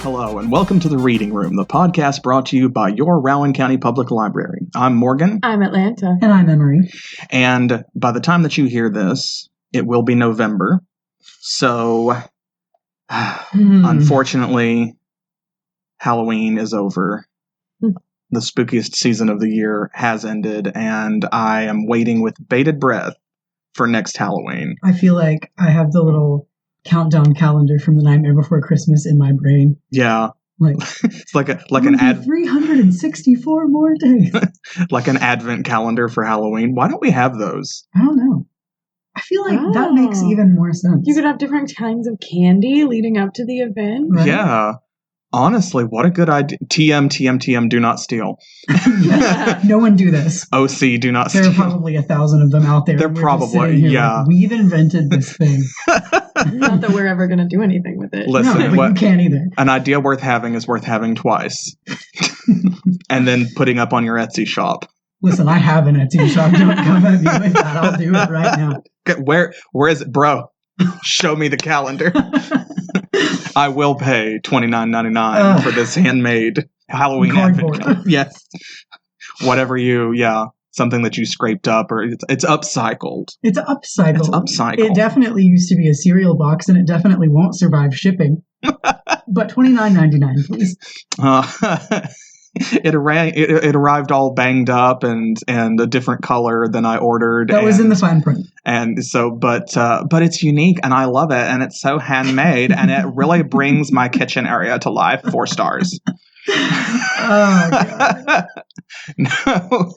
Hello, and welcome to The Reading Room, the podcast brought to you by your Rowan County Public Library. I'm Morgan. I'm Atlanta. And I'm Emery. And by the time that you hear this, it will be November. So, unfortunately, Halloween is over. The spookiest season of the year has ended, and I am waiting with bated breath for next Halloween. I feel like I have the little countdown calendar from the Nightmare Before Christmas in my brain. Yeah. Like it's like an 364 more days. Like an advent calendar for Halloween. Why don't we have those? I don't know. I feel like that makes even more sense. You could have different kinds of candy leading up to the event. Right? Yeah. Honestly, what a good idea. TM, do not steal. No one do this. OC, do not steal. There are probably 1,000 of them out there. They're probably, yeah. Like, we've invented this thing. Not that we're ever going to do anything with it. Listen, no, but you can't either. An idea worth having is worth having twice. And then putting up on your Etsy shop. Listen, I have an Etsy shop. Don't come at me with that. I'll do it right now. Okay, where is it? Bro, show me the calendar. I will pay $29.99 for this handmade Halloween advent. Yes. Whatever something that you scraped up, or it's upcycled. It's upcycled. It's upcycled. It definitely used to be a cereal box, and it definitely won't survive shipping. But $29.99, please. It arrived all banged up and a different color than I ordered. That was in the fine print. And so, but it's unique, and I love it, and it's so handmade, and it really brings my kitchen area to life. 4 stars. Oh, God. No.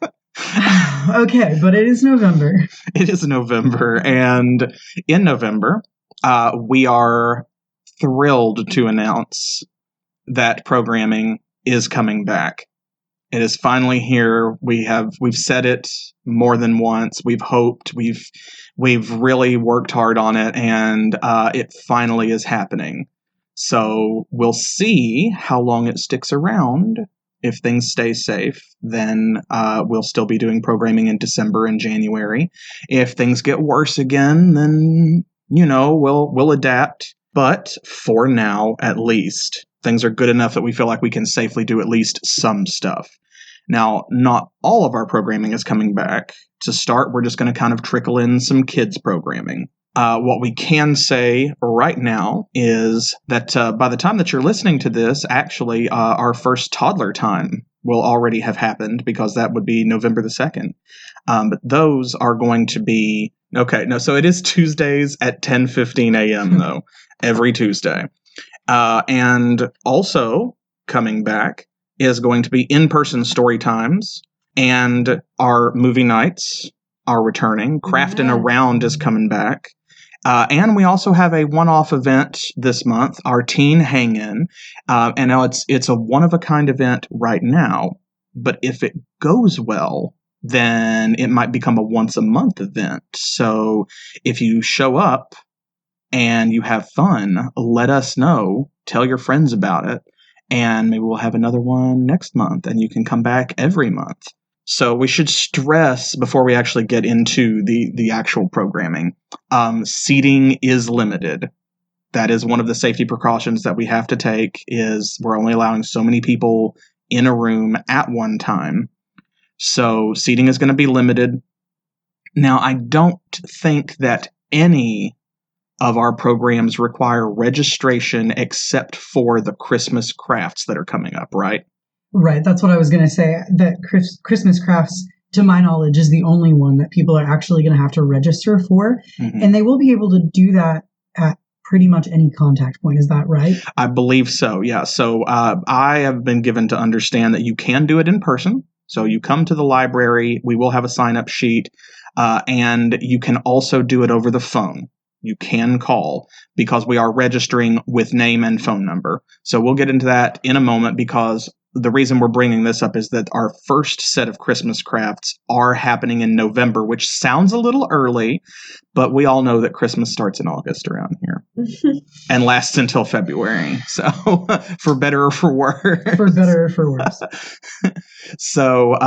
Okay, but it is November. It is November, and in November, we are thrilled to announce that programming is coming back. It is finally here. We've said it more than once. We've hoped. We've really worked hard on it, and it finally is happening. So we'll see how long it sticks around. If things stay safe, then we'll still be doing programming in December and January. If things get worse again, then we'll adapt. But for now, at least, things are good enough that we feel like we can safely do at least some stuff. Now, not all of our programming is coming back. To start, we're just going to kind of trickle in some kids programming. What we can say right now is that by the time that you're listening to this, actually, our first Toddler Time will already have happened, because that would be November the 2nd. But those are going to be... Okay, no, so it is Tuesdays at 10:15 a.m., though, every Tuesday. And also coming back is going to be in-person story times, and our movie nights are returning. Craftin Around is coming back. And we also have a one-off event this month, our teen hang-in. And now it's a one-of-a-kind event right now, but if it goes well, then it might become a once-a-month event. So if you show up and you have fun, let us know. Tell your friends about it, and maybe we'll have another one next month, and you can come back every month. So we should stress, before we actually get into the actual programming, seating is limited. That is one of the safety precautions that we have to take, is we're only allowing so many people in a room at one time. So seating is going to be limited. Now, I don't think that any of our programs require registration except for the Christmas crafts that are coming up, right? Right, that's what I was going to say. That Christmas crafts, to my knowledge, is the only one that people are actually going to have to register for. Mm-hmm. And they will be able to do that at pretty much any contact point. Is that right? I believe so, yeah. So I have been given to understand that you can do it in person. So you come to the library, we will have a sign-up sheet, and you can also do it over the phone. You can call, because we are registering with name and phone number. So we'll get into that in a moment, because the reason we're bringing this up is that our first set of Christmas crafts are happening in November, which sounds a little early, but we all know that Christmas starts in August around here and lasts until February. So for better or for worse. For better or for worse. So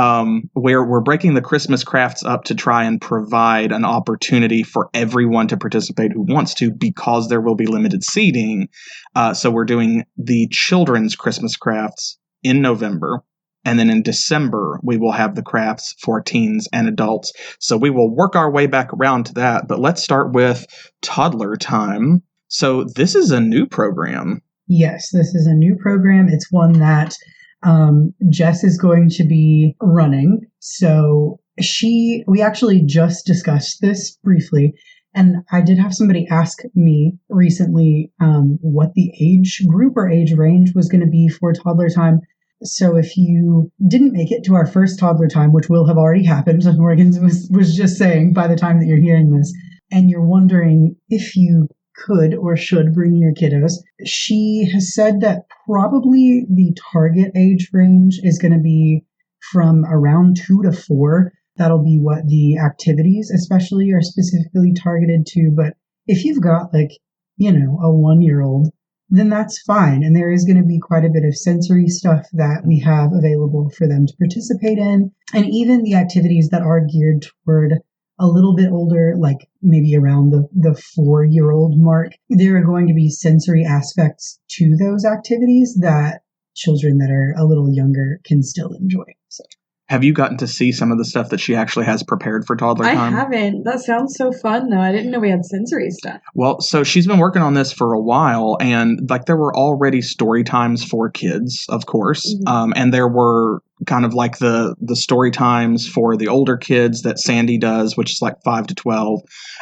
we're breaking the Christmas crafts up to try and provide an opportunity for everyone to participate who wants to, because there will be limited seating. So we're doing the children's Christmas crafts in November. And then in December, we will have the crafts for teens and adults. So we will work our way back around to that. But let's start with Toddler Time. So this is a new program. Yes, this is a new program. It's one that Jess is going to be running. So we actually just discussed this briefly. And I did have somebody ask me recently what the age group or age range was going to be for Toddler Time. So if you didn't make it to our first Toddler Time, which will have already happened, as Morgan was just saying by the time that you're hearing this, and you're wondering if you could or should bring your kiddos, she has said that probably the target age range is going to be from around 2 to 4. That'll be what the activities especially are specifically targeted to. But if you've got a 1-year-old, then that's fine. And there is going to be quite a bit of sensory stuff that we have available for them to participate in. And even the activities that are geared toward a little bit older, like maybe around the 4-year-old mark, there are going to be sensory aspects to those activities that children that are a little younger can still enjoy. So. Have you gotten to see some of the stuff that she actually has prepared for Toddler Time? I haven't. That sounds so fun, though. I didn't know we had sensory stuff. Well, so she's been working on this for a while, and there were already story times for kids, of course, and there were kind of like the story times for the older kids that Sandy does, which is like 5 to 12,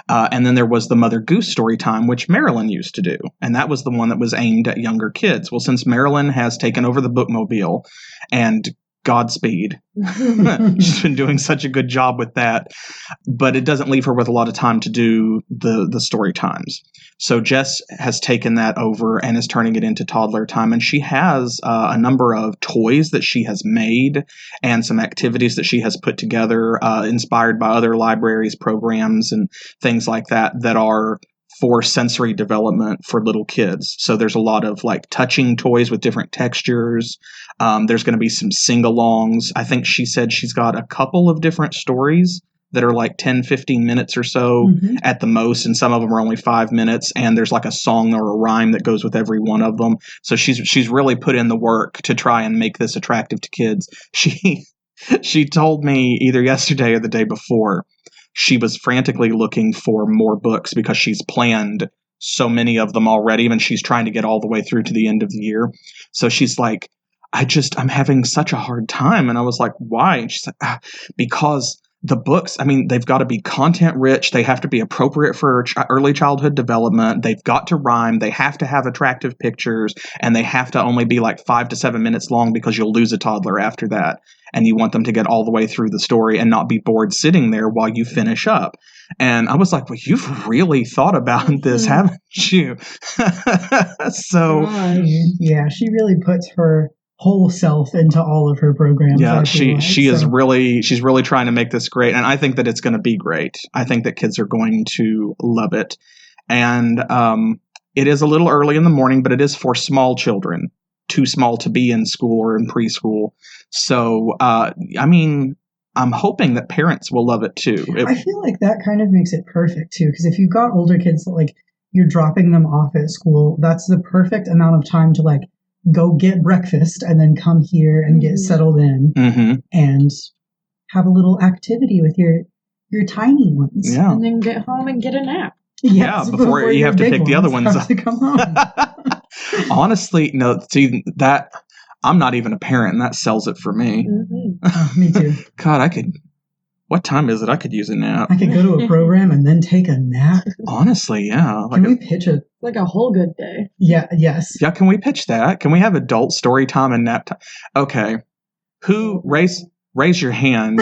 and then there was the Mother Goose story time, which Marilyn used to do, and that was the one that was aimed at younger kids. Well, since Marilyn has taken over the bookmobile, and Godspeed. She's been doing such a good job with that, but it doesn't leave her with a lot of time to do the story times. So Jess has taken that over and is turning it into Toddler Time, and she has a number of toys that she has made and some activities that she has put together, inspired by other libraries, programs, and things like that are for sensory development for little kids. So there's a lot of touching toys with different textures. There's going to be some sing-alongs. I think she said she's got a couple of different stories that are 10, 15 minutes or so at the most, and some of them are only 5 minutes, and there's a song or a rhyme that goes with every one of them. So she's really put in the work to try and make this attractive to kids. She told me either yesterday or the day before, she was frantically looking for more books because she's planned so many of them already, and she's trying to get all the way through to the end of the year. So she's like, I'm having such a hard time. And I was like, why? And she's like, because the books, they've got to be content rich. They have to be appropriate for early childhood development. They've got to rhyme. They have to have attractive pictures, and they have to only be 5 to 7 minutes long because you'll lose a toddler after that. And you want them to get all the way through the story and not be bored sitting there while you finish up. And I was like, well, you've really thought about this, haven't you? So yeah, she really puts her whole self into all of her programs. Yeah, she's really trying to make this great, and I think that it's going to be great. I think that kids are going to love it. And it is a little early in the morning, but it is for small children, too small to be in school or in preschool. So, I'm hoping that parents will love it too. I feel like that kind of makes it perfect too, because if you've got older kids that you're dropping them off at school, that's the perfect amount of time to go get breakfast and then come here and get settled in and have a little activity with your tiny ones. Yeah. And then get home and get a nap. Yes, before you have to pick the other ones up. To come home. Honestly, no, see that I'm not even a parent, and that sells it for me. Me too. God, what time is it? I could use a nap. I could go to a program and then take a nap. Honestly, yeah. Can we pitch it? A whole good day. Yeah, yes. Yeah, can we pitch that? Can we have adult story time and nap time? Okay. Who, raise your hand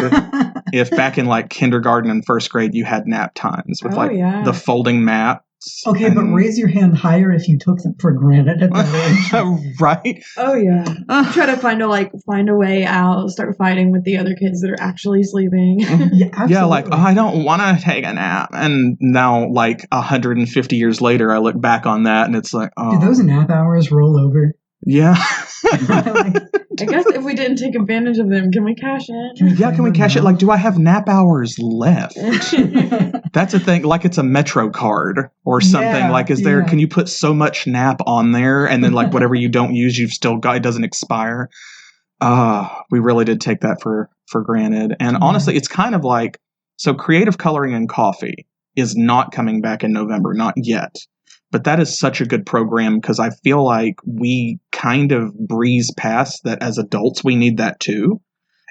if back in kindergarten and first grade you had nap times with the folding mat Okay, but raise your hand higher if you took them for granted at that age. Right? Oh yeah. Try to find a way out. Start fighting with the other kids that are actually sleeping. Yeah, absolutely. Yeah, like, oh, I don't want to take a nap. And now, like 150 years later, I look back on that and it's like, oh. Do those nap hours roll over? Yeah. I guess if we didn't take advantage of them, can we cash in? Can we cash it? Like, do I have nap hours left? That's a thing. Like, it's a Metro card or something. Yeah, like, can you put so much nap on there and then like whatever you don't use, you've still got, it doesn't expire. We really did take that for granted. And honestly, it's kind of like, so creative coloring and coffee is not coming back in November, not yet. But that is such a good program because I feel like we kind of breeze past that as adults. We need that too.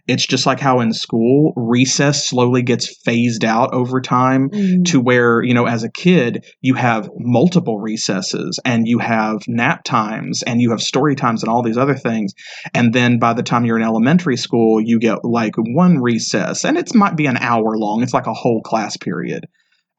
It's just like how in school, recess slowly gets phased out over time to where, as a kid, you have multiple recesses and you have nap times and you have story times and all these other things. And then by the time you're in elementary school, you get like one recess and it might be an hour long. It's like a whole class period.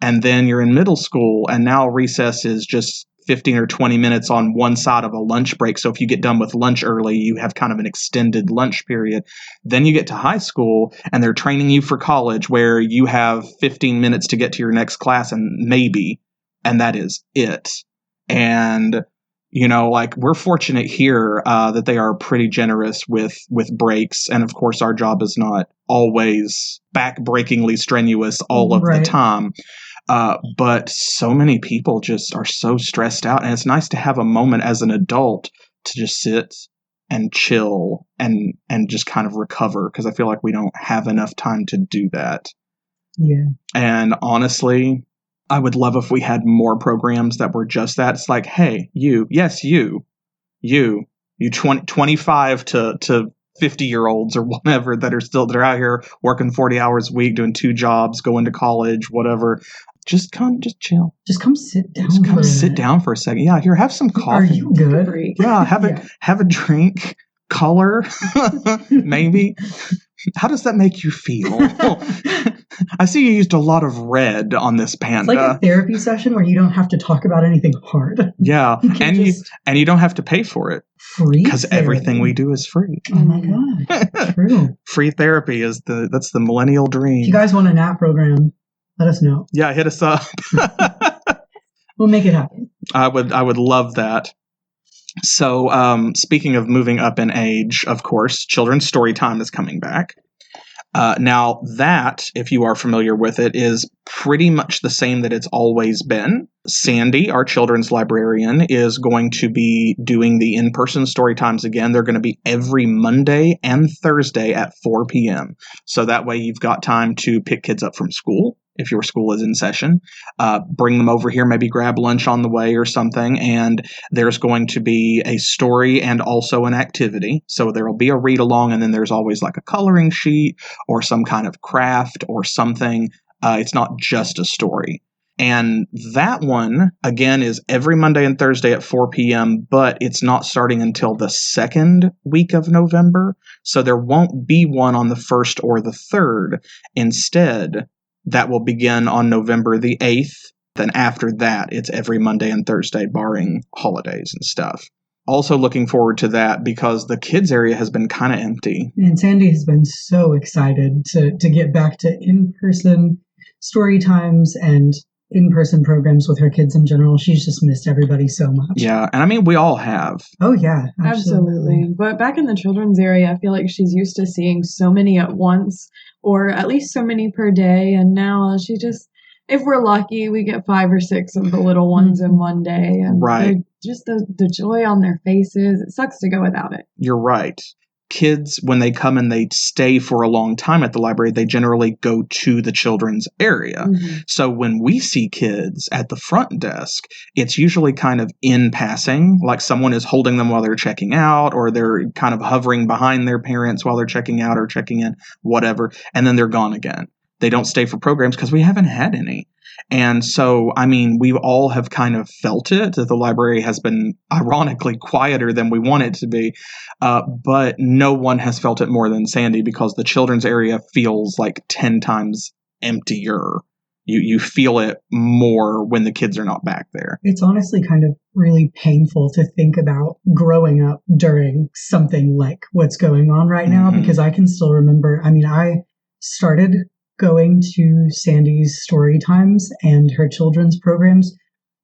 And then you're in middle school, and now recess is just 15 or 20 minutes on one side of a lunch break. So if you get done with lunch early, you have kind of an extended lunch period. Then you get to high school, and they're training you for college where you have 15 minutes to get to your next class, and that is it. And, like we're fortunate here that they are pretty generous with breaks. And of course, our job is not always backbreakingly strenuous all of the time. But so many people just are so stressed out, and it's nice to have a moment as an adult to just sit and chill and just kind of recover because I feel like we don't have enough time to do that. Yeah. And honestly, I would love if we had more programs that were just that. It's like, hey, you 25 to 50-year-olds or whatever that are out here working 40 hours a week, doing 2 jobs, going to college, whatever. Just chill. Just come sit down. Sit down for a second. Yeah, here, have some coffee. Are you good? Yeah, have a drink. Color, maybe. How does that make you feel? I see you used a lot of red on this panda. It's like a therapy session where you don't have to talk about anything hard. Yeah, you don't have to pay for it. Free because everything we do is free. Oh my god, true. Free therapy is that's the millennial dream. If you guys want a nap program, let us know. Yeah, hit us up. We'll make it happen. I would love that. So, speaking of moving up in age, of course, Children's Storytime is coming back. Now that, if you are familiar with it, is pretty much the same that it's always been. Sandy, our children's librarian, is going to be doing the in-person story times again. They're going to be every Monday and Thursday at 4 p.m. So that way you've got time to pick kids up from school if your school is in session. Bring them over here, maybe grab lunch on the way or something. And there's going to be a story and also an activity. So there will be a read along, and then there's always like a coloring sheet or some kind of craft or something. It's not just a story. And that one, again, is every Monday and Thursday at 4 p.m., but it's not starting until the second week of November. So there won't be one on the 1st or the 3rd. Instead, that will begin on November the 8th. Then after that, it's every Monday and Thursday, barring holidays and stuff. Also looking forward to that because the kids area has been kind of empty. And Sandy has been so excited to get back to in-person story times and in-person programs with her kids in general. She's just missed everybody so much. Yeah, and I mean, we all have. Oh, yeah. Absolutely. But back in the children's area, I feel like she's used to seeing so many at once, or at least so many per day, and now she just, if we're lucky, we get 5 or 6 of the little ones in one day, and right. Just the joy on their faces. It sucks to go without it. You're right. Kids, when they come and they stay for a long time at the library, they generally go to the children's area. Mm-hmm. So when we see kids at the front desk, it's usually kind of in passing, like someone is holding them while they're checking out, or they're kind of hovering behind their parents while they're checking out or checking in, whatever, and then they're gone again. They don't stay for programs because we haven't had any. And so, I mean, we all have kind of felt it, that the library has been ironically quieter than we want it to be. But no one has felt it more than Sandy because the children's area feels like 10 times emptier. You feel it more when the kids are not back there. It's honestly kind of really painful to think about growing up during something like what's going on right now, because I can still remember, I started going to Sandy's story times and her children's programs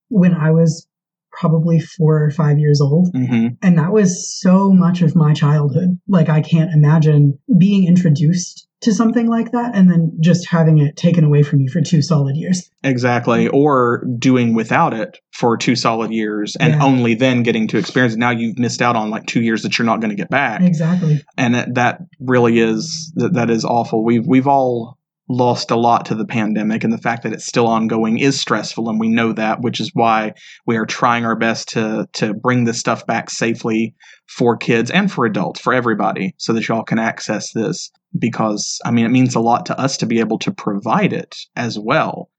when I was probably 4 or 5 years old. And that was so much of my childhood. Like, I can't imagine being introduced to something like that and then just having it taken away from you for 2 solid years. Exactly. Or doing without it for 2 solid years and only then getting to experience it. Now you've missed out on like 2 years that you're not going to get back. Exactly. And that really is, that is awful. We've all lost a lot to the pandemic, and the fact that it's still ongoing is stressful, and we know that, which is why we are trying our best to bring this stuff back safely for kids and for adults, for everybody, so that y'all can access this, because it means a lot to us to be able to provide it as well.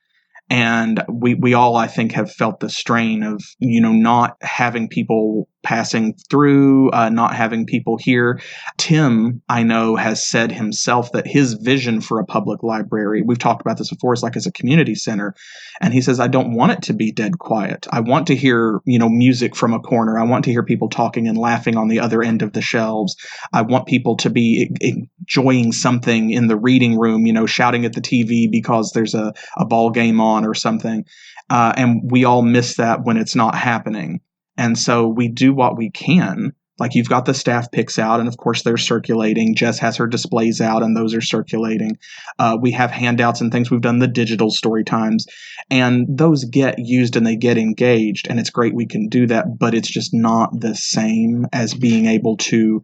And we all, I think, have felt the strain of, not having people passing through, not having people here. Tim, I know, has said himself that his vision for a public library, we've talked about this before, is like as a community center. And he says, I don't want it to be dead quiet. I want to hear, music from a corner. I want to hear people talking and laughing on the other end of the shelves. I want people to be enjoying something in the reading room, shouting at the TV because there's a ball game on or something. And we all miss that when it's not happening. And so we do what we can. Like, you've got the staff picks out, and of course they're circulating. Jess has her displays out, and those are circulating. We have handouts and things. We've done the digital story times, and those get used and they get engaged, and it's great we can do that, but it's just not the same as being able to,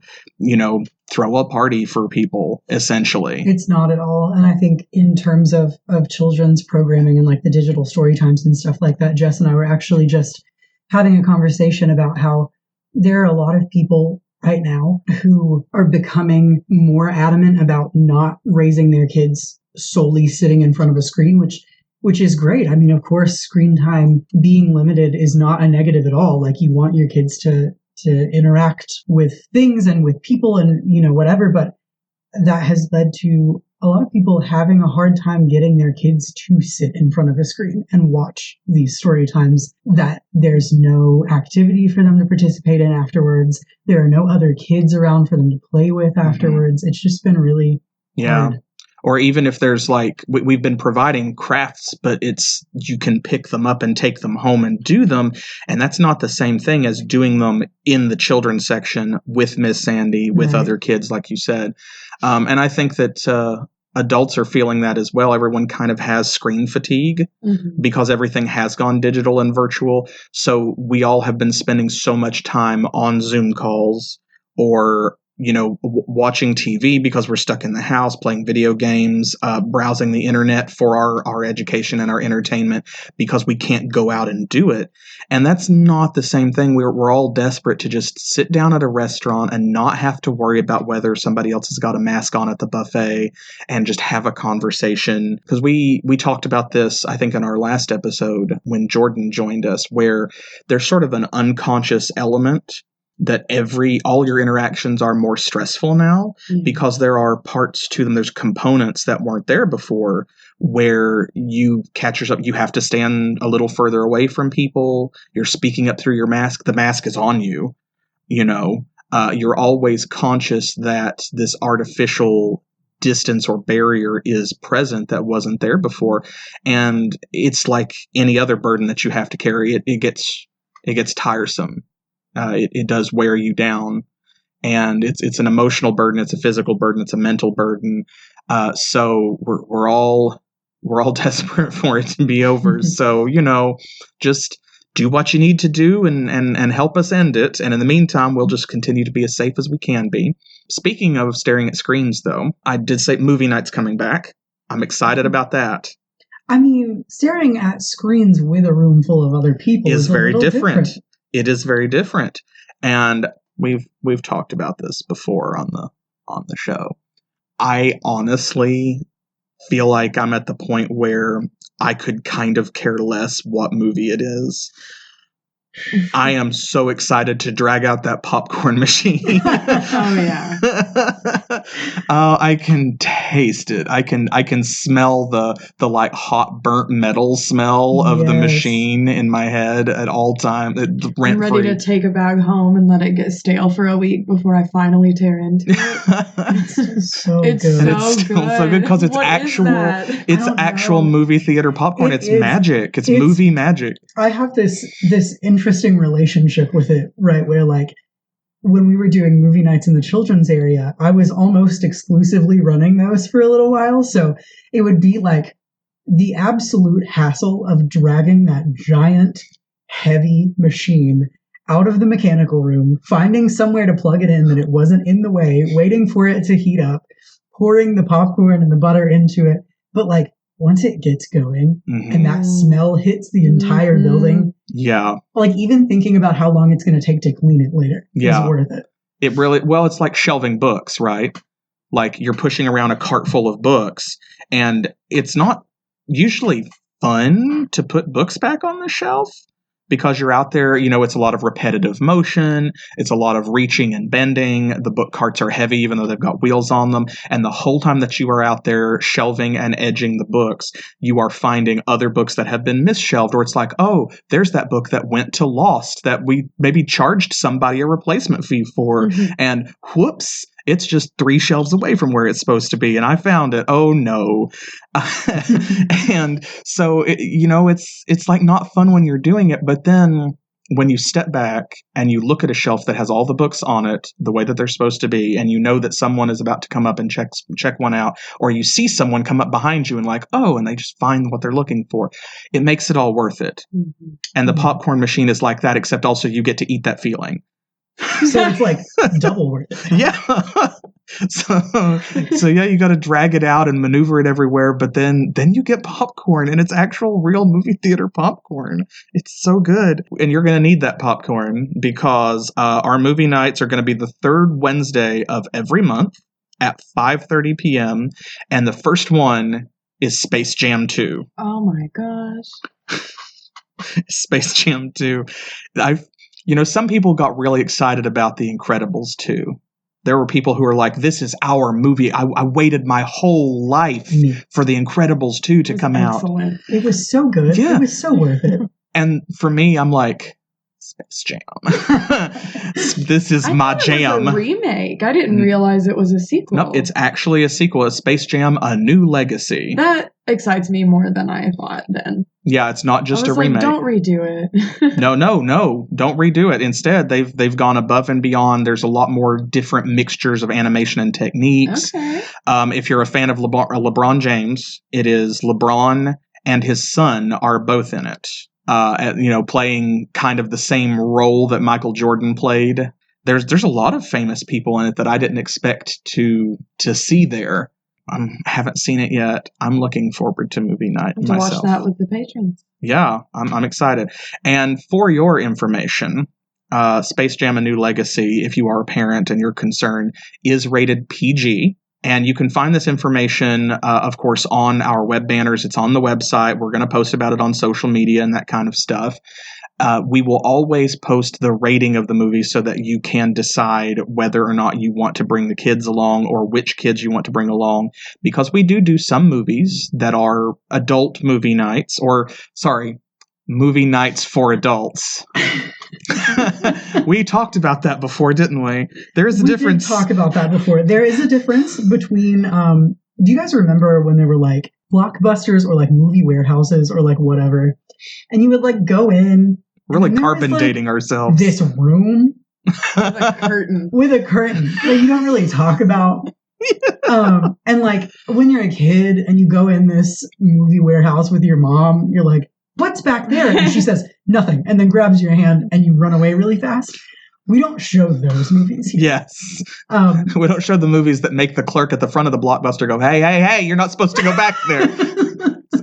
throw a party for people, essentially. It's not at all. And I think in terms of children's programming and like the digital story times and stuff like that, Jess and I were actually just having a conversation about how there are a lot of people right now who are becoming more adamant about not raising their kids solely sitting in front of a screen, which is great. Of course, screen time being limited is not a negative at all. Like, you want your kids to interact with things and with people and, whatever, but that has led to a lot of people having a hard time getting their kids to sit in front of a screen and watch these story times, that there's no activity for them to participate in afterwards. There are no other kids around for them to play with afterwards. It's just been really hard. Or even if there's we've been providing crafts, but you can pick them up and take them home and do them. And that's not the same thing as doing them in the children's section with Miss Sandy, with other kids, like you said. And I think that adults are feeling that as well. Everyone kind of has screen fatigue because everything has gone digital and virtual. So we all have been spending so much time on Zoom calls or watching TV because we're stuck in the house, playing video games, browsing the internet for our education and our entertainment because we can't go out and do it. And that's not the same thing. We're all desperate to just sit down at a restaurant and not have to worry about whether somebody else has got a mask on at the buffet and just have a conversation. Because we talked about this, I think, in our last episode when Jordan joined us, where there's sort of an unconscious element that all your interactions are more stressful now because there are parts to them. There's components that weren't there before where you catch yourself. You have to stand a little further away from people. You're speaking up through your mask. The mask is on you, you're always conscious that this artificial distance or barrier is present that wasn't there before. And it's like any other burden that you have to carry. It gets tiresome. It does wear you down, and it's an emotional burden. It's a physical burden. It's a mental burden. So we're all desperate for it to be over. So, just do what you need to do and help us end it. And in the meantime, we'll just continue to be as safe as we can be. Speaking of staring at screens, though, I did say movie night's coming back. I'm excited about that. Staring at screens with a room full of other people is very different. It is very different. And we've talked about this before on the show. I honestly feel like I'm at the point where I could kind of care less what movie it is. I am so excited to drag out that popcorn machine. Oh yeah. I can taste it. I can smell the like hot burnt metal smell of the machine in my head at all time. I'm ready to take a bag home and let it get stale for a week before I finally tear into it. It's so It's good. And it's still so good because it's What actual. is that? It's actual movie theater popcorn. It's magic. It's movie magic. I have this interesting relationship with it, right? Where like when we were doing movie nights in the children's area, I was almost exclusively running those for a little while. So it would be like the absolute hassle of dragging that giant, heavy machine out of the mechanical room, finding somewhere to plug it in that it wasn't in the way, waiting for it to heat up, pouring the popcorn and the butter into it. But like once it gets going and that smell hits the entire building, like even thinking about how long it's going to take to clean it later is worth it. It really, well, it's like shelving books, right? Like you're pushing around a cart full of books, and it's not usually fun to put books back on the shelf because you're out there, it's a lot of repetitive motion. It's a lot of reaching and bending. The book carts are heavy, even though they've got wheels on them. And the whole time that you are out there shelving and edging the books, you are finding other books that have been misshelved, or it's like, oh, there's that book that went to Lost that we maybe charged somebody a replacement fee for. And whoops, it's just 3 shelves away from where it's supposed to be. And I found it. Oh no. And so, it's like not fun when you're doing it. But then when you step back and you look at a shelf that has all the books on it the way that they're supposed to be, and you know that someone is about to come up and check one out, or you see someone come up behind you and like, oh, and they just find what they're looking for, it makes it all worth it. And the popcorn machine is like that, except also you get to eat that feeling. So it's like double worth it. Yeah. So yeah, you got to drag it out and maneuver it everywhere, but then you get popcorn, and it's actual real movie theater popcorn. It's so good. And you're going to need that popcorn because our movie nights are going to be the third Wednesday of every month at 5:30 p.m. And the first one is Space Jam 2. Oh my gosh. Space Jam 2. Some people got really excited about The Incredibles 2. There were people who were like, this is our movie. I waited my whole life for The Incredibles 2 to come out. It was so good. Yeah. It was so worth it. And for me, I'm like, Space Jam. This is my jam. It was a remake. I didn't realize it was a sequel. Nope, it's actually a sequel. It's Space Jam: A New Legacy. That excites me more than I thought then. Yeah, it's not just a remake. Don't redo it. No, don't redo it. Instead, they've gone above and beyond. There's a lot more different mixtures of animation and techniques. Okay. If you're a fan of LeBron James, it is LeBron and his son are both in it. Playing kind of the same role that Michael Jordan played. There's a lot of famous people in it that I didn't expect to see there. I haven't seen it yet. I'm looking forward to movie night myself. Watch that with the patrons. Yeah, I'm excited. And for your information, Space Jam: A New Legacy, if you are a parent and you're concerned, is rated PG. And you can find this information, of course, on our web banners. It's on the website. We're going to post about it on social media and that kind of stuff. We will always post the rating of the movie so that you can decide whether or not you want to bring the kids along or which kids you want to bring along. Because we do some movies that are adult movie nights, movie nights for adults. We talked about that before, didn't we? There is a difference. We did talk about that before. There is a difference between, do you guys remember when there were like Blockbusters or like movie warehouses or like whatever? And you would like go in. Really carbon dating ourselves. This room with a curtain. With a curtain that you don't really talk about. And like when you're a kid and you go in this movie warehouse with your mom, you're like, what's back there? And she says, nothing. And then grabs your hand and you run away really fast. We don't show those movies here. Yes. We don't show the movies that make the clerk at the front of the Blockbuster go, hey, you're not supposed to go back there.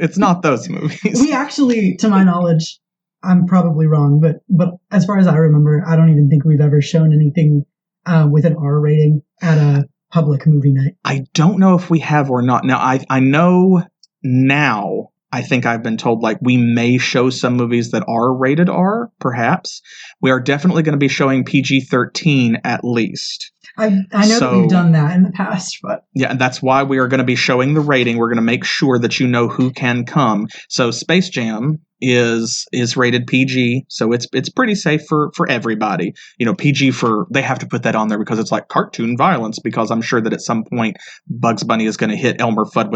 It's not those movies. We actually, to my knowledge, I'm probably wrong, but as far as I remember, I don't even think we've ever shown anything with an R rating at a public movie night. I don't know if we have or not. Now, I know now I think I've been told, like, we may show some movies that are rated R, perhaps. We are definitely going to be showing PG-13 at least. I know that we've done that in the past, but... Yeah, and that's why we are going to be showing the rating. We're going to make sure that you know who can come. So Space Jam is rated PG, so it's pretty safe for everybody. You know, PG they have to put that on there because it's like cartoon violence, because I'm sure that at some point Bugs Bunny is going to hit Elmer Fudd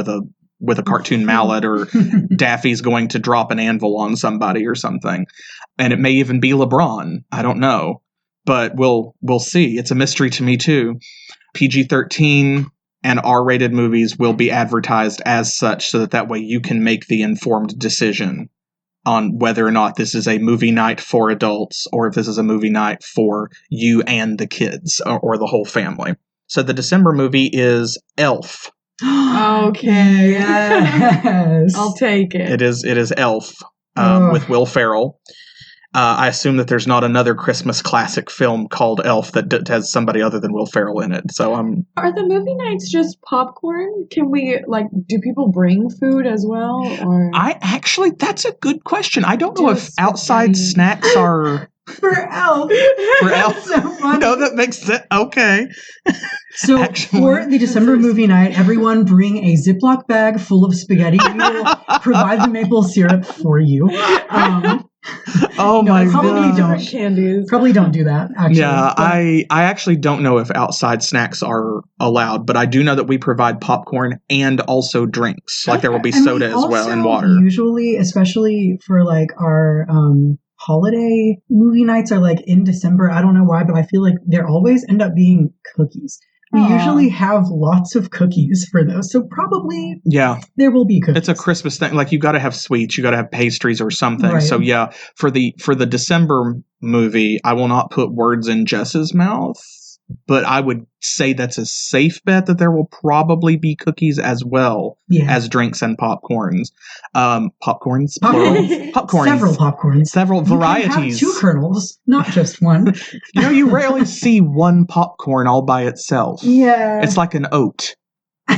with a cartoon mallet, or Daffy's going to drop an anvil on somebody or something. And it may even be LeBron. I don't know. But we'll see. It's a mystery to me too. PG-13 and R-rated movies will be advertised as such, so that way you can make the informed decision on whether or not this is a movie night for adults, or if this is a movie night for you and the kids, or the whole family. So the December movie is Elf. Okay. Yes. I'll take it. It is Elf, with Will Ferrell. I assume that there's not another Christmas classic film called Elf that has somebody other than Will Ferrell in it. So Are the movie nights just popcorn? Can we, like, do people bring food as well? Or that's a good question. I don't know if outside snacks are for Elf. For Elf. So funny. No, that makes sense. Okay. So for the December movie night, everyone bring a Ziploc bag full of spaghetti. We will provide the maple syrup for you. My God. Probably don't do that, actually. Yeah, I actually don't know if outside snacks are allowed, but I do know that we provide popcorn and also drinks. Like there will be soda as well, and water. Usually, especially for like our holiday movie nights are like in December. I don't know why, but I feel like there always end up being cookies. We usually have lots of cookies for those. So probably there will be cookies. It's a Christmas thing. Like you got to have sweets, you got to have pastries or something. Right. So yeah, for the December movie, I will not put words in Jess's mouth, but I would say that's a safe bet that there will probably be cookies as well as drinks and popcorns. Popcorns, plural. Popcorns. Several popcorns. Several varieties. You can have 2 kernels, not just one. You rarely see one popcorn all by itself. Yeah. It's like an oat.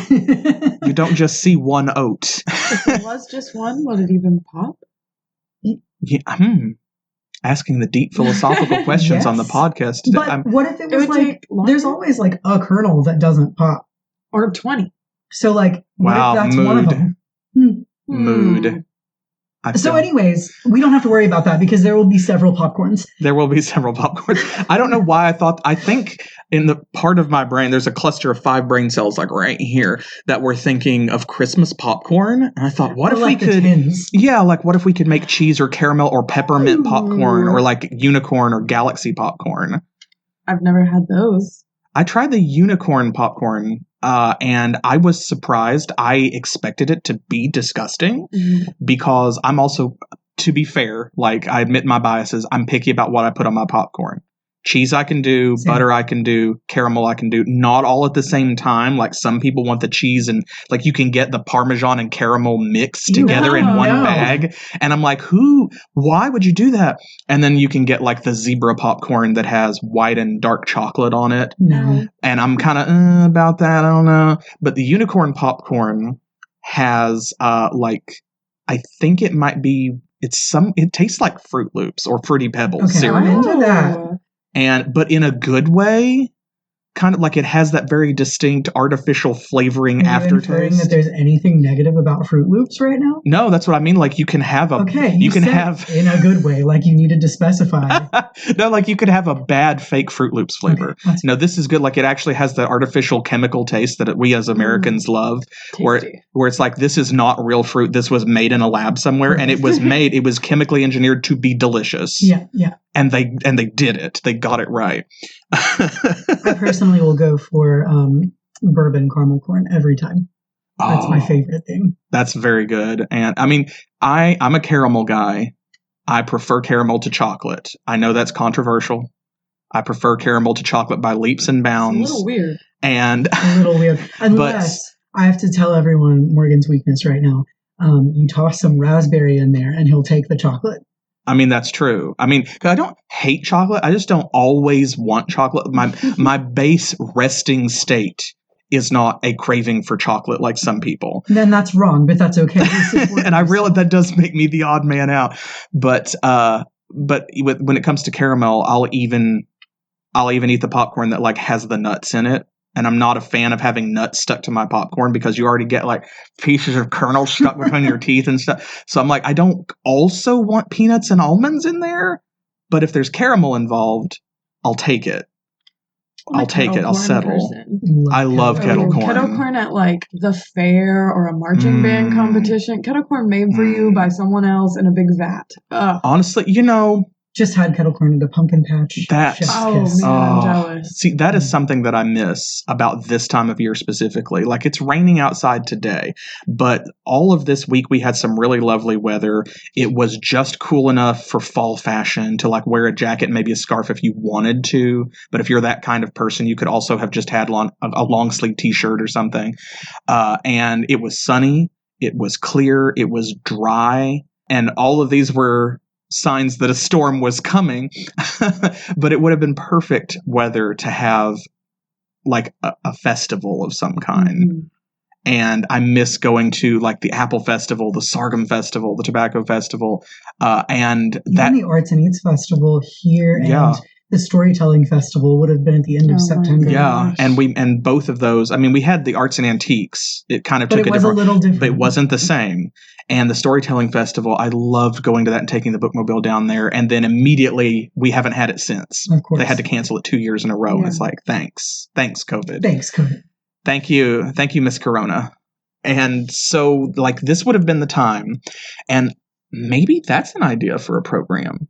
You don't just see one oat. If it was just one, would it even pop? Yeah, asking the deep philosophical questions on the podcast. But what if it was like, there's always like a kernel that doesn't pop. Or 20. So like, what if that's one of them? Mood. So anyways, we don't have to worry about that because there will be several popcorns. There will be several popcorns. I don't know why I think in the part of my brain, there's a cluster of 5 brain cells like right here that were thinking of Christmas popcorn. And I thought, what if we could, what if we could make cheese or caramel or peppermint popcorn, or like unicorn or galaxy popcorn? I've never had those. I tried the unicorn popcorn. And I was surprised. I expected it to be disgusting because I'm also, to be fair, like I admit my biases, I'm picky about what I put on my popcorn. Cheese I can do, butter I can do, caramel I can do, not all at the same time. Like some people want the cheese and like you can get the Parmesan and caramel mixed together in one bag. And I'm like, why would you do that? And then you can get like the zebra popcorn that has white and dark chocolate on it. No. And I'm kind of about that. I don't know. But the unicorn popcorn has I think it might be, it tastes like Fruit Loops or Fruity Pebbles cereal. I'm into that. But in a good way, kind of like it has that very distinct artificial flavoring aftertaste. Are you inferring that there's anything negative about Fruit Loops right now? No, that's what I mean. Like you can have a you can have in a good way, like you needed to specify. No, like you could have a bad fake Fruit Loops flavor. Okay, no, this is good. Like it actually has that artificial chemical taste that we as Americans love, where it's like this is not real fruit. This was made in a lab somewhere, and it was chemically engineered to be delicious. Yeah. And they did it. They got it right. I personally will go for bourbon caramel corn every time. That's my favorite thing. That's very good. And I mean, I'm a caramel guy. I prefer caramel to chocolate. I know that's controversial. I prefer caramel to chocolate by leaps and bounds. It's a little weird. A little weird. Unless I have to tell everyone Morgan's weakness right now. You toss some raspberry in there and he'll take the chocolate. I mean, that's true. I mean, 'cause I don't hate chocolate. I just don't always want chocolate. My base resting state is not a craving for chocolate like some people. Then that's wrong, but that's okay. And I realize that does make me the odd man out. But when it comes to caramel, I'll even eat the popcorn that like has the nuts in it. And I'm not a fan of having nuts stuck to my popcorn because you already get like pieces of kernel stuck between your teeth and stuff. So I'm like, I don't also want peanuts and almonds in there. But if there's caramel involved, I'll take it. I'll take it. I'll settle. I love kettle corn. Kettle corn at like the fair or a marching band competition. Kettle corn made for you by someone else in a big vat. Honestly, just had kettle corn at a pumpkin patch. I'm jealous. See, that is something that I miss about this time of year specifically. Like, it's raining outside today, but all of this week we had some really lovely weather. It was just cool enough for fall fashion to like wear a jacket and maybe a scarf if you wanted to. But if you're that kind of person, you could also have just had a long sleeve t-shirt or something. And it was sunny. It was clear. It was dry. And all of these were signs that a storm was coming, but it would have been perfect weather to have like a festival of some kind. Mm-hmm. And I miss going to like the Apple Festival, the Sorghum Festival, the Tobacco Festival, and the Arts and Eats Festival here, and the Storytelling Festival would have been at the end of September. Yeah, and both of those. I mean, we had the Arts and Antiques. It kind of took a little different, but it wasn't the same. And the Storytelling Festival, I loved going to that and taking the bookmobile down there. And then immediately, we haven't had it since. Of course. They had to cancel it 2 years in a row. Yeah. And it's like, thanks, COVID. Thanks, COVID. Thank you, Miss Corona. And so, like, this would have been the time. And maybe that's an idea for a program.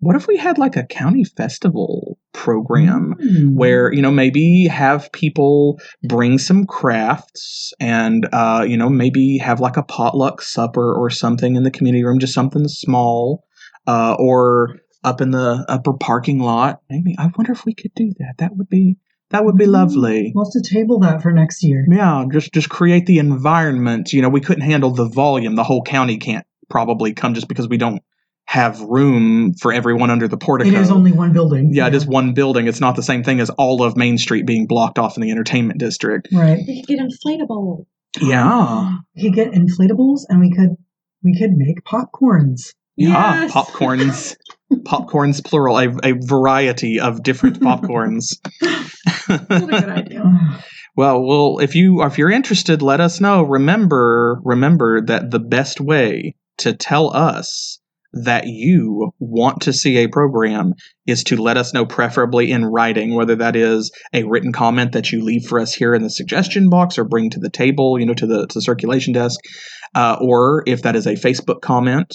What if we had like a county festival program where, maybe have people bring some crafts and, maybe have like a potluck supper or something in the community room, just something small, or up in the upper parking lot. Maybe. I wonder if we could do that. That would be lovely. We'll have to table that for next year. Yeah. Just create the environment. We couldn't handle the volume. The whole county can't probably come just because we don't have room for everyone under the portico. It is only one building. Yeah, it is one building. It's not the same thing as all of Main Street being blocked off in the entertainment district. Right. We could get inflatables. Yeah. We could get inflatables, and we could make popcorns. Yeah, yes. Popcorns. Popcorns plural, a variety of different popcorns. That's a good idea. Well, if you're interested, let us know. Remember that the best way to tell us that you want to see a program is to let us know, preferably in writing, whether that is a written comment that you leave for us here in the suggestion box or bring to the table, to the circulation desk, or if that is a Facebook comment.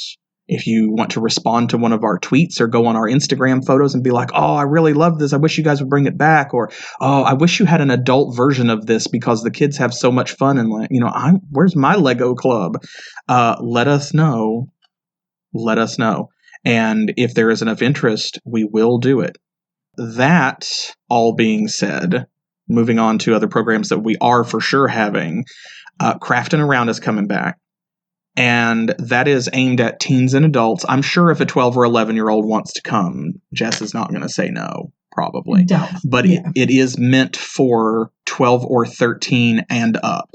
If you want to respond to one of our tweets or go on our Instagram photos and be like, oh, I really love this. I wish you guys would bring it back. Or, oh, I wish you had an adult version of this because the kids have so much fun. And where's my Lego club? Let us know. Let us know. And if there is enough interest, we will do it. That all being said, moving on to other programs that we are for sure having, Craftin Around is coming back. And that is aimed at teens and adults. I'm sure if a 12 or 11-year-old wants to come, Jess is not going to say no, probably. But it is meant for 12 or 13 and up.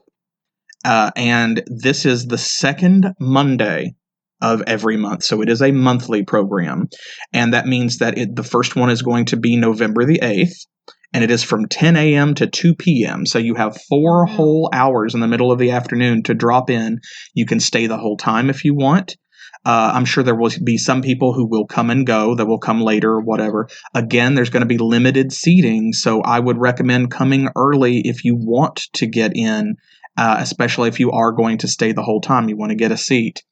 And this is the second Monday of every month. So it is a monthly program. And that means that the first one is going to be November the 8th. And it is from 10 a.m. to 2 p.m. So you have 4 whole hours in the middle of the afternoon to drop in. You can stay the whole time if you want. I'm sure there will be some people who will come and go that will come later or whatever. Again, there's going to be limited seating. So I would recommend coming early if you want to get in, especially if you are going to stay the whole time. You want to get a seat.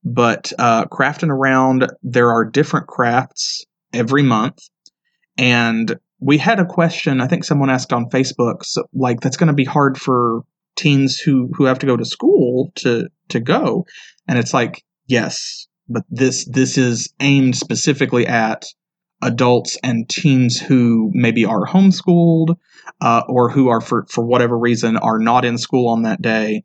But Craftin Around, there are different crafts every month. And we had a question, I think someone asked on Facebook, so, like, that's going to be hard for teens who have to go to school to go. And it's like, yes, but this is aimed specifically at adults and teens who maybe are homeschooled or who are, for whatever reason, are not in school on that day.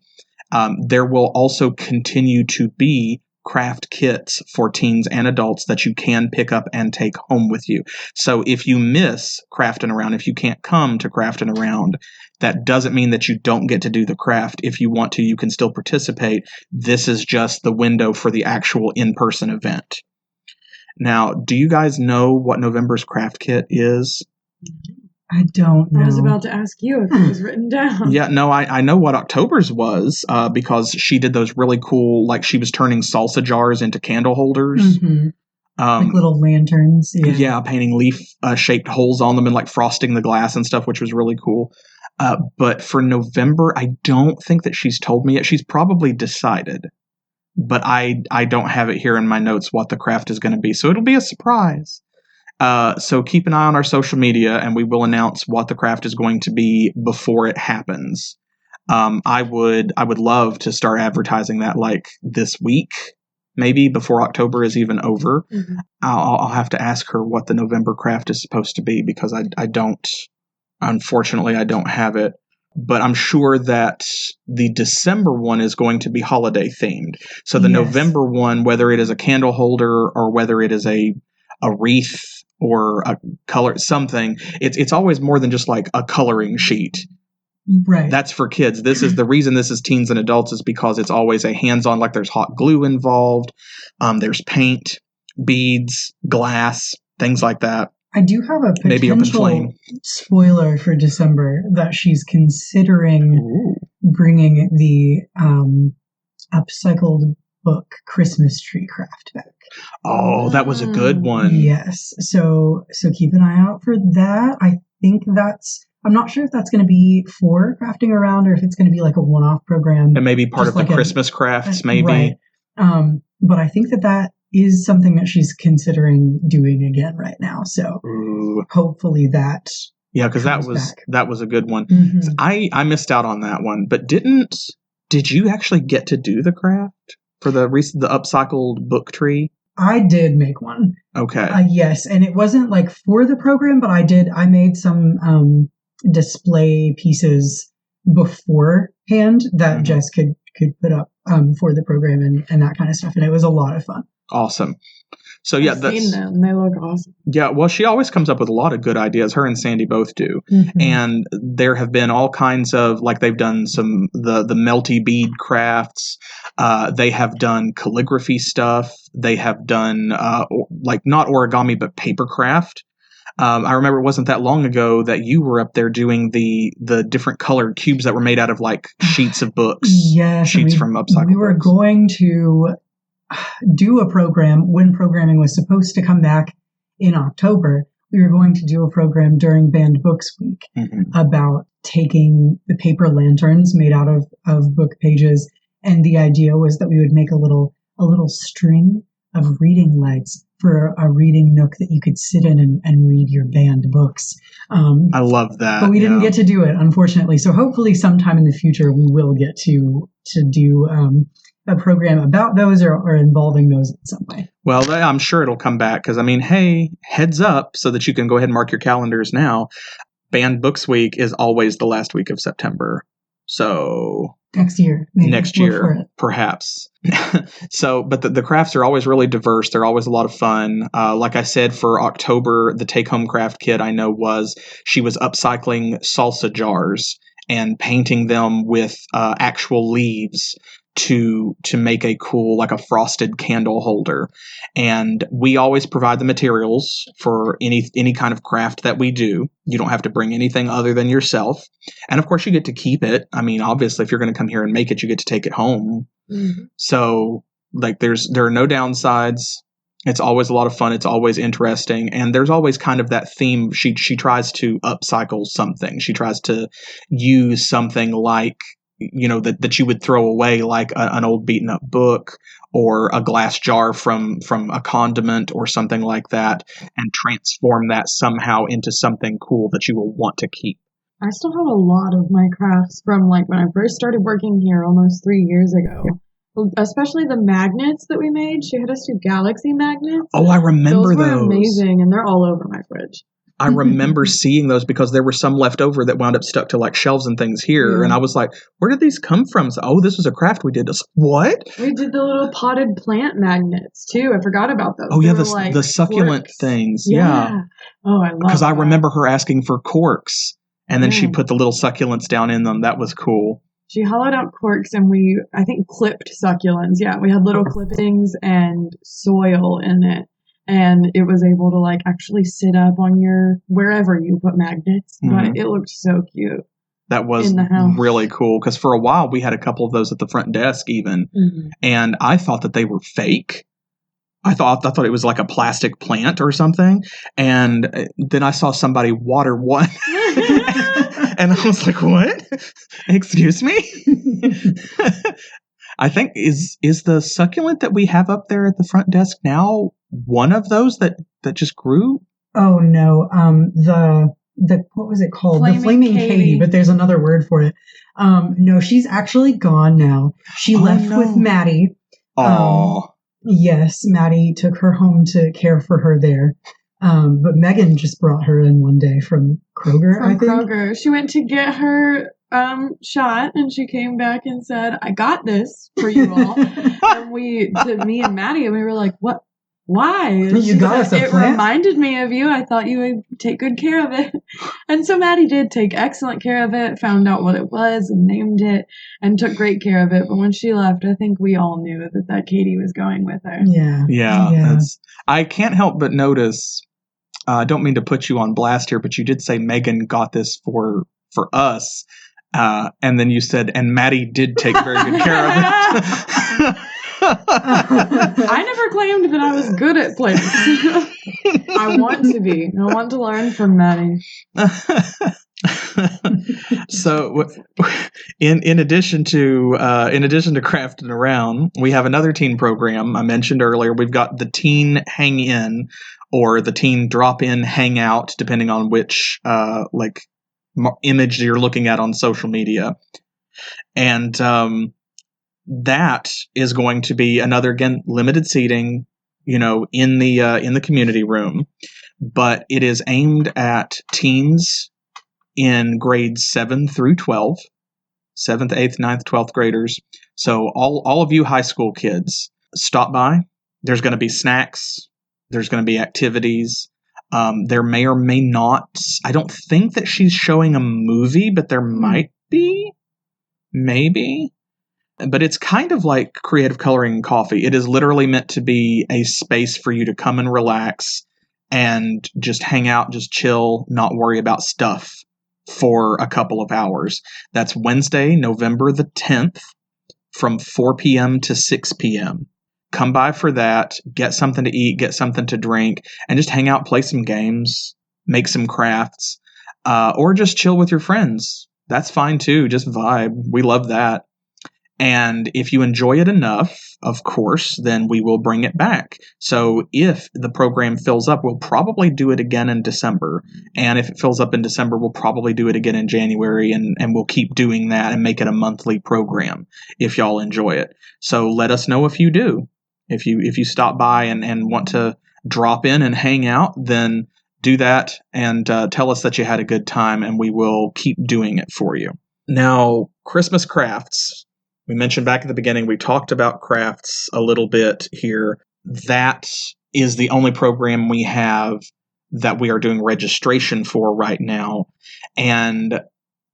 There will also continue to be craft kits for teens and adults that you can pick up and take home with you. So if you miss Craftin Around, if you can't come to Craftin Around, that doesn't mean that you don't get to do the craft. If you want to, you can still participate. This is just the window for the actual in-person event. Now, do you guys know what November's craft kit is? I don't know. I was about to ask you if it was written down. Yeah, no, I know what October's was because she did those really cool, like she was turning salsa jars into candle holders. Mm-hmm. Like little lanterns. Yeah, painting leaf-shaped holes on them and like frosting the glass and stuff, which was really cool. But for November, I don't think that she's told me yet. She's probably decided. But I don't have it here in my notes what the craft is going to be. So it'll be a surprise. So keep an eye on our social media, and we will announce what the craft is going to be before it happens. I would love to start advertising that like this week, maybe before October is even over. Mm-hmm. I'll have to ask her what the November craft is supposed to be because I don't, unfortunately, I don't have it. But I'm sure that the December one is going to be holiday themed. So the November one, whether it is a candle holder or whether it is a wreath or a color something, it's always more than just like a coloring sheet. Right. That's for kids. This is the reason this is teens and adults is because it's always a hands-on, like there's hot glue involved. There's paint, beads, glass, things like that. I do have a potential spoiler for December that she's considering bringing the upcycled book Christmas tree craft back. Oh, that was a good one. Yes. So keep an eye out for that. I think I'm not sure if that's going to be for Crafting Around or if it's going to be like a one-off program. And maybe part of the Christmas crafts, maybe. Right. But I think that is something that she's considering doing again right now. So hopefully that. Yeah, because that was a good one. Mm-hmm. I missed out on that one, but did you actually get to do the craft for the upcycled book tree? I did make one. Okay. Yes, and it wasn't like for the program, but I made some display pieces beforehand that Jess could put up for the program and that kind of stuff, and it was a lot of fun. Awesome. So yeah, I've seen them. They look awesome. Yeah, well, she always comes up with a lot of good ideas. Her and Sandy both do. Mm-hmm. And there have been all kinds of, like they've done the melty bead crafts. They have done calligraphy stuff. They have done like not origami, but paper craft. I remember it wasn't that long ago that you were up there doing the different colored cubes that were made out of like sheets of books. Yes. Sheets from upcycled We were books. going to do a program when programming was supposed to come back in October. We were going to do a program during Banned Books Week about taking the paper lanterns made out of book pages, and the idea was that we would make a little string of reading lights for a reading nook that you could sit in and read your banned books. I love that. But we didn't get to do it, unfortunately. So hopefully sometime in the future we will get to do a program about those or involving those in some way. Well, I'm sure it'll come back because, I mean, hey, heads up so that you can go ahead and mark your calendars now. Banned Books Week is always the last week of September. So next year, maybe. Next year, perhaps. So, but the crafts are always really diverse. They're always a lot of fun. Like I said, for October, the take-home craft kit I know she was upcycling salsa jars and painting them with actual leaves to make a cool, like a frosted candle holder. And we always provide the materials for any kind of craft that we do. You don't have to bring anything other than yourself. And of course you get to keep it. I mean, obviously if you're going to come here and make it, you get to take it home. Mm-hmm. So like there are no downsides. It's always a lot of fun. It's always interesting. And there's always kind of that theme. She tries to upcycle something. She tries to use something like, that you would throw away, like an old beaten up book or a glass jar from a condiment or something like that, and transform that somehow into something cool that you will want to keep. I still have a lot of my crafts from like when I first started working here almost 3 years ago. Yeah. Especially the magnets that we made. She had us do galaxy magnets. Oh, I remember those. Those were amazing, and they're all over my fridge. I remember seeing those because there were some left over that wound up stuck to like shelves and things here. Yeah. And I was like, where did these come from? So, oh, this was a craft we did. What? We did the little potted plant magnets too. I forgot about those. Oh, They yeah, were like the succulent corks. things. Yeah. Oh, I love Because I that. remember her asking for corks. And then she Yeah. put the little succulents down in them. That was cool. She hollowed out corks and I think, clipped succulents. Yeah, we had little clippings and soil in it. And it was able to like actually sit up on wherever you put magnets. But it looked so cute. That was in the house. really cool. Because for a while we had a couple of those at the front desk even. Mm-hmm. And I thought that they were fake. I thought it was like a plastic plant or something. And then I saw somebody water one. And I was like, what? Excuse me? I think is the succulent that we have up there at the front desk now one of those that just grew? Oh no. The what was it called? Flaming the Flaming Katie, but there's another word for it. No, she's actually gone now. She left with Maddie. Aww. Yes, Maddie took her home to care for her there. But Megan just brought her in one day from Kroger, I think. Kroger. She went to get her shot and she came back and said, I got this for you all. And me and Maddie, and we were like, what? Why? You got us a It plant? reminded me of you. I thought you would take good care of it. And so Maddie did take excellent care of it, found out what it was and named it and took great care of it. But when she left, I think we all knew that Katie was going with her. Yeah. I can't help but notice, I don't mean to put you on blast here, but you did say Megan got this for us. And then you said, and Maddie did take very good care of it. I never claimed that I was good at plants. I want to be. I want to learn from Maddie. So, in addition to Craftin Around, we have another teen program I mentioned earlier. We've got the Teen Hang In or the Teen Drop In Hangout, depending on which image you're looking at on social media, and that is going to be another, again, limited seating, in the community room, but it is aimed at teens in grades 7 through 12, 7th, 8th, 9th, 12th graders. So all of you high school kids, stop by. There's going to be snacks. There's going to be activities. There may or may not. I don't think that she's showing a movie, but there might be. Maybe. But it's kind of like creative coloring and coffee. It is literally meant to be a space for you to come and relax and just hang out, just chill, not worry about stuff for a couple of hours. That's Wednesday, November the 10th from 4 p.m. to 6 p.m. Come by for that, get something to eat, get something to drink, and just hang out, play some games, make some crafts, or just chill with your friends. That's fine too. Just vibe. We love that. And if you enjoy it enough, of course, then we will bring it back. So if the program fills up, we'll probably do it again in December. And if it fills up in December, we'll probably do it again in January. And we'll keep doing that and make it a monthly program if y'all enjoy it. So let us know if you do. If you stop by and want to drop in and hang out, then do that and tell us that you had a good time, and we will keep doing it for you. Now, Christmas crafts. We mentioned back at the beginning, we talked about crafts a little bit here. That is the only program we have that we are doing registration for right now. And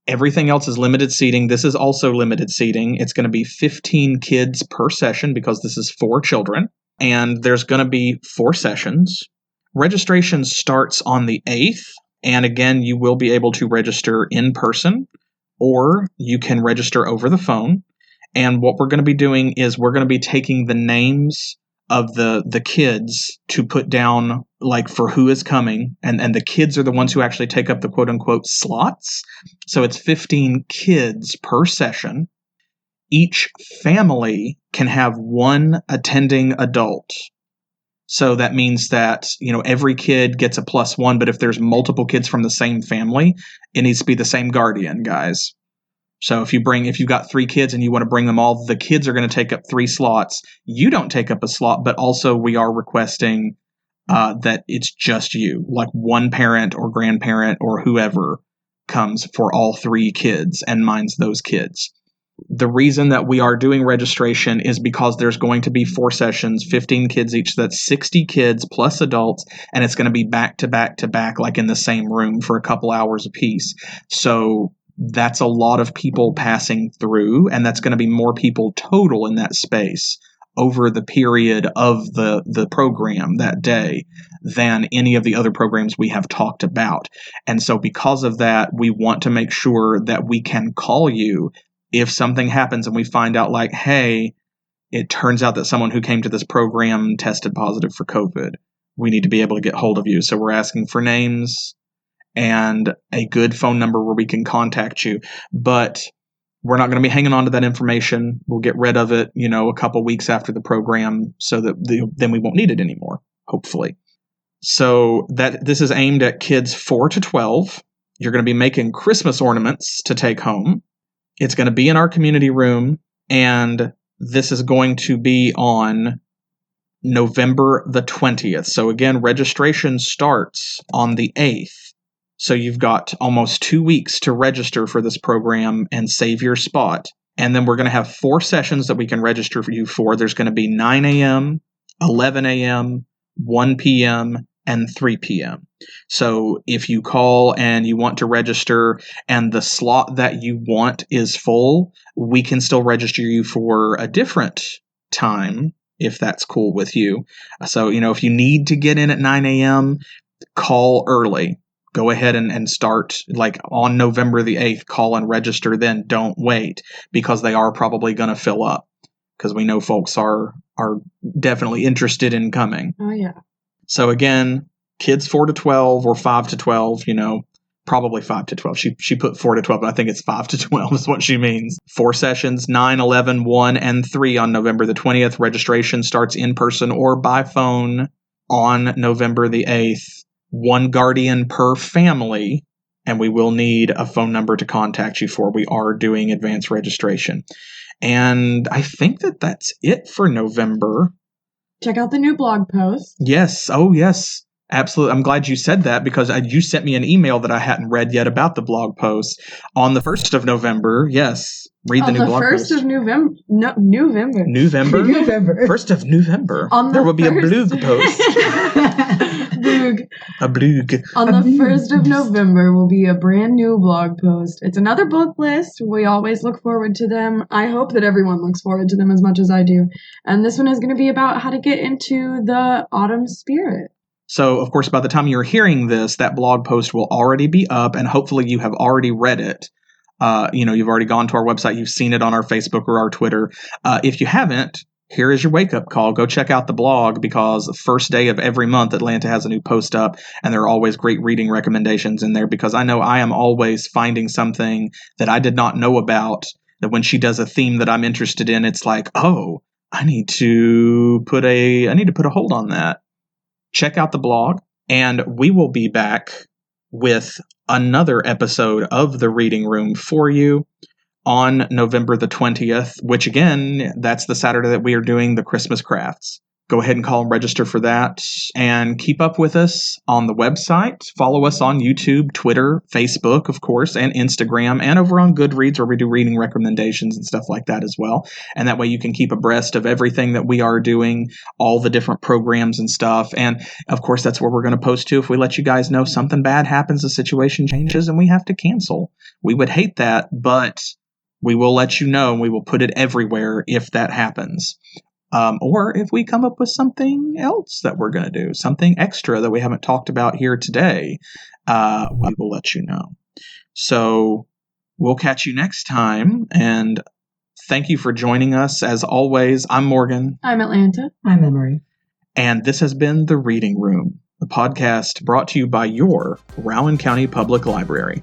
everything else is limited seating. This is also limited seating. It's going to be 15 kids per session because this is for children. And there's going to be 4 sessions. Registration starts on the 8th. And again, you will be able to register in person, or you can register over the phone. And what we're going to be doing is we're going to be taking the names of the kids to put down, like, for who is coming. And the kids are the ones who actually take up the quote-unquote slots. So it's 15 kids per session. Each family can have 1 attending adult. So that means that, every kid gets a +1, but if there's multiple kids from the same family, it needs to be the same guardian, guys. So if you've got 3 kids and you want to bring them all, the kids are going to take up 3 slots. You don't take up a slot, but also we are requesting that it's just you, like one parent or grandparent or whoever comes for all 3 kids and minds those kids. The reason that we are doing registration is because there's going to be 4 sessions, 15 kids each. That's 60 kids plus adults, and it's going to be back to back to back, like in the same room for a couple hours apiece. So that's a lot of people passing through, and that's going to be more people total in that space over the period of the program that day than any of the other programs we have talked about. And so because of that, we want to make sure that we can call you if something happens and we find out, like, hey, it turns out that someone who came to this program tested positive for COVID. We need to be able to get hold of you. So we're asking for names and a good phone number where we can contact you. But we're not going to be hanging on to that information. We'll get rid of it, a couple weeks after the program so that then we won't need it anymore, hopefully. So this is aimed at kids 4 to 12. You're going to be making Christmas ornaments to take home. It's going to be in our community room, and this is going to be on November the 20th. So again, registration starts on the 8th. So you've got almost 2 weeks to register for this program and save your spot. And then we're going to have 4 sessions that we can register for you for. There's going to be 9 a.m., 11 a.m., 1 p.m., and 3 p.m. So if you call and you want to register and the slot that you want is full, we can still register you for a different time if that's cool with you. So, if you need to get in at 9 a.m., call early. Go ahead and start, like, on November the 8th, call and register then. Don't wait, because they are probably going to fill up, because we know folks are definitely interested in coming. Oh, yeah. So again, kids 4 to 12 or 5 to 12, probably 5 to 12. She put 4 to 12, but I think it's 5 to 12 is what she means. 4 sessions, 9, 11, 1, and 3 on November the 20th. Registration starts in person or by phone on November the 8th. 1 guardian per family, and we will need a phone number to contact you for. We are doing advanced registration. And I think that's it for November. Check out the new blog post. Yes. Oh, yes. Absolutely. I'm glad you said that, because you sent me an email that I hadn't read yet about the blog post on the 1st of November. Yes. Read the new blog post. On the 1st of November. No, November. November? November. 1st of November. There will be a blog post. A blog. On the 1st of November will be a brand new blog post. It's another book list. We always look forward to them. I hope that everyone looks forward to them as much as I do. And this one is going to be about how to get into the autumn spirit. So, of course, by the time you're hearing this, that blog post will already be up, and hopefully you have already read it. You've already gone to our website. You've seen it on our Facebook or our Twitter. If you haven't, here is your wake-up call. Go check out the blog, because the first day of every month, Atlanta has a new post up, and there are always great reading recommendations in there, because I know I am always finding something that I did not know about, that when she does a theme that I'm interested in, it's like, oh, I need to put a hold on that. Check out the blog, and we will be back with another episode of The Reading Room for you on November the 20th, which again, that's the Saturday that we are doing the Christmas crafts. Go ahead and call and register for that, and keep up with us on the website. Follow us on YouTube, Twitter, Facebook, of course, and Instagram, and over on Goodreads, where we do reading recommendations and stuff like that as well. And that way you can keep abreast of everything that we are doing, all the different programs and stuff. And of course, that's where we're going to post to if we let you guys know something bad happens, the situation changes, and we have to cancel. We would hate that, but we will let you know, and we will put it everywhere if that happens. Or if we come up with something else that we're going to do, something extra that we haven't talked about here today, we will let you know. So we'll catch you next time, and thank you for joining us. As always, I'm Morgan. I'm Atlanta. I'm Emery. And this has been The Reading Room, the podcast brought to you by your Rowan County Public Library.